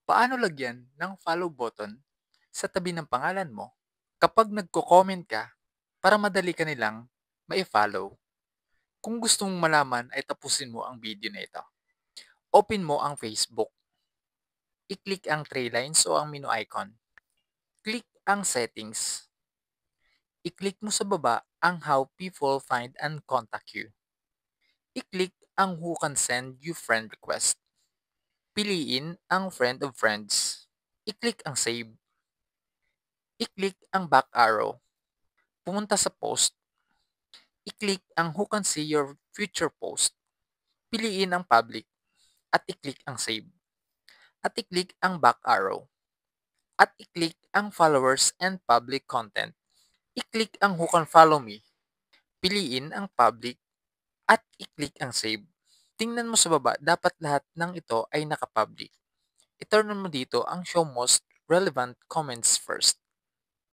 Paano lagyan ng follow button sa tabi ng pangalan mo kapag nagko-comment ka para madali ka nilang mai-follow? Kung gusto mong malaman ay tapusin mo ang video na ito. Open mo ang Facebook. I-click ang three lines o ang menu icon. Click ang settings. I-click mo sa baba ang how people find and contact you. I-click ang who can send you friend request. Piliin ang friend of friends. I-click ang save. I-click ang back arrow. Pumunta sa post. I-click ang who can see your future post. Piliin ang public at i-click ang save. At i-click ang back arrow. At i-click ang followers and public content. I-click ang who can follow me. Piliin ang public at i-click ang save. Tingnan mo sa baba, dapat lahat ng ito ay naka-public. I-turn on mo dito ang show most relevant comments first.